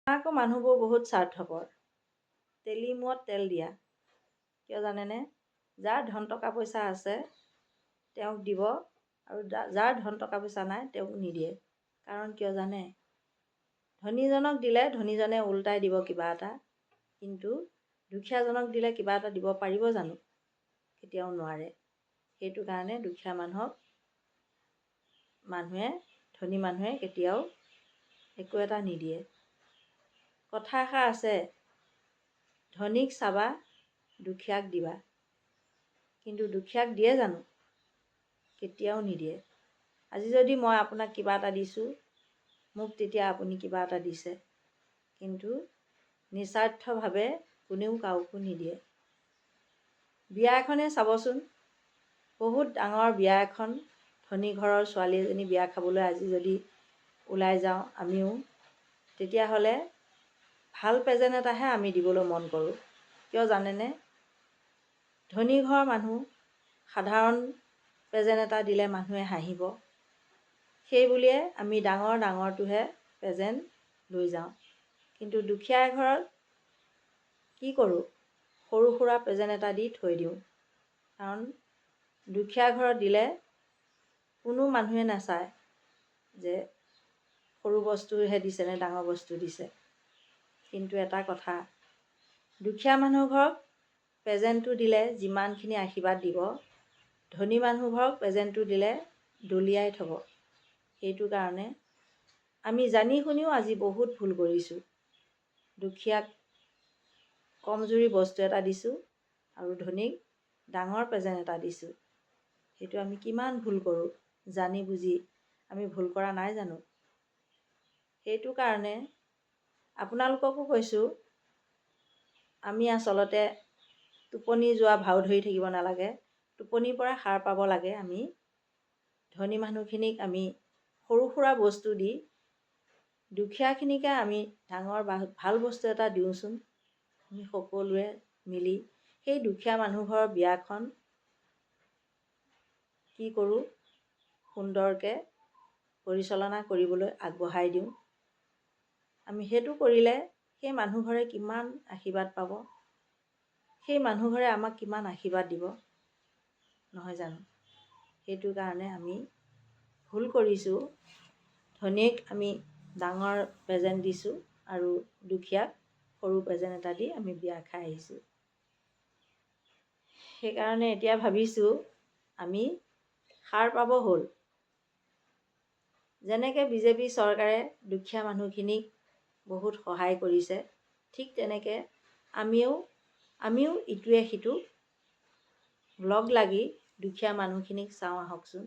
আকৌ মানুহবোৰ বহুত স্বাৰ্থপৰ, তেলি মূৰত তেল দিয়া। কিয় জানেনে? যাৰ ধন টকা পইচা আছে তেওঁক দিব, আৰু যাৰ ধন টকা পইচা নাই তেওঁক নিদিয়ে। কাৰণ কিয় জানে? ধনীজনক দিলে ধনীজনে ওল্টাই দিব কিবা এটা, কিন্তু দুখীয়াজনক দিলে কিবা এটা দিব পাৰিব জানো? কেতিয়াও নোৱাৰে। সেইটো কাৰণে দুখীয়া মানুহক ধনী মানুহে কেতিয়াও একো এটা নিদিয়ে। কথা এষাৰ আছে, ধনীক চাবা দুখীয়াক দিবা। কিন্তু দুখীয়াক দিয়ে জানো? কেতিয়াও নিদিয়ে। আজি যদি মই আপোনাক কিবা এটা দিছোঁ, মোক তেতিয়া আপুনি কিবা এটা দিছে, কিন্তু নিস্বাৰ্থভাৱে কোনেও কাকো নিদিয়ে। বিয়া এখনেই চাবচোন, বহুত ডাঙৰ বিয়া এখন, ধনী ঘৰৰ ছোৱালী এজনী বিয়া খাবলৈ আজি যদি ওলাই যাওঁ আমিও, তেতিয়াহ'লে ভাল প্ৰেজেণ্ট এটাহে আমি দিবলৈ মন কৰোঁ। কিয় জানেনে? ধনী ঘৰৰ মানুহ সাধাৰণ প্ৰেজেণ্ট এটা দিলে মানুহে হাঁহিব, সেই বুলিয়ে আমি ডাঙৰটোহে প্ৰেজেণ্ট লৈ যাওঁ। কিন্তু দুখীয়া ঘৰত কি কৰোঁ? সৰু সুৰা প্ৰেজেণ্ট এটা দি থৈ দিওঁ। কাৰণ দুখীয়া ঘৰত দিলে কোনো মানুহে নাচায় যে সৰু বস্তুহে দিছে নে ডাঙৰ বস্তু দিছে। কিন্তু এটা কথা, দুখীয়া মানুহ ঘৰক প্ৰেজেণ্টটো দিলে যিমানখিনি আশীৰ্বাদ দিব, ধনী মানুহ ঘৰক প্ৰেজেণ্টটো দিলে দলিয়াই থ'ব। সেইটো কাৰণে আমি জানি শুনিও আজি বহুত ভুল কৰিছোঁ। দুখীয়াক কমজুৰি বস্তু এটা দিছোঁ আৰু ধনীক ডাঙৰ প্ৰেজেণ্ট এটা দিছোঁ। সেইটো আমি কিমান ভুল কৰোঁ, জানি বুজি আমি ভুল কৰা নাই জানো? সেইটো কাৰণে আপোনালোককো কৈছোঁ, আমি আচলতে টোপনি যোৱা ভাও ধৰি থাকিব নালাগে। টোপনিৰ পৰা সাৰ পাব লাগে। আমি ধনী মানুহখিনিক আমি সৰু সুৰা বস্তু দি, দুখীয়াখিনিকে আমি ডাঙৰ ভাল বস্তু এটা দিওঁচোন। আমি সকলোৱে মিলি সেই দুখীয়া মানুহ ঘৰৰ বিয়াখন কি কৰোঁ? সুন্দৰকৈ পৰিচালনা কৰিবলৈ আগবঢ়াই দিওঁ। আমি সেইটো কৰিলে সেই মানুহ ঘৰে কিমান আশীৰ্বাদ পাব, সেই মানুহ ঘৰে আমাক কিমান আশীৰ্বাদ দিব, নহয় জানো? সেইটো কাৰণে আমি ভুল কৰিছোঁ। ধনীক আমি ডাঙৰ প্ৰেজেণ্ট দিছোঁ আৰু দুখীয়াক সৰু প্ৰেজেণ্ট এটা দি আমি বিয়া খাই আহিছোঁ। সেইকাৰণে এতিয়া ভাবিছোঁ আমি সাৰ পাব হ'ল। যেনেকৈ বিজেপি চৰকাৰে দুখীয়া মানুহখিনিক বহুত সহায় কৰিছে, ঠিক তেনেকৈ আমিও ইটোৱে সিটোক লগ লাগি দুখীয়া মানুহখিনিক চাওঁ আহকচোন।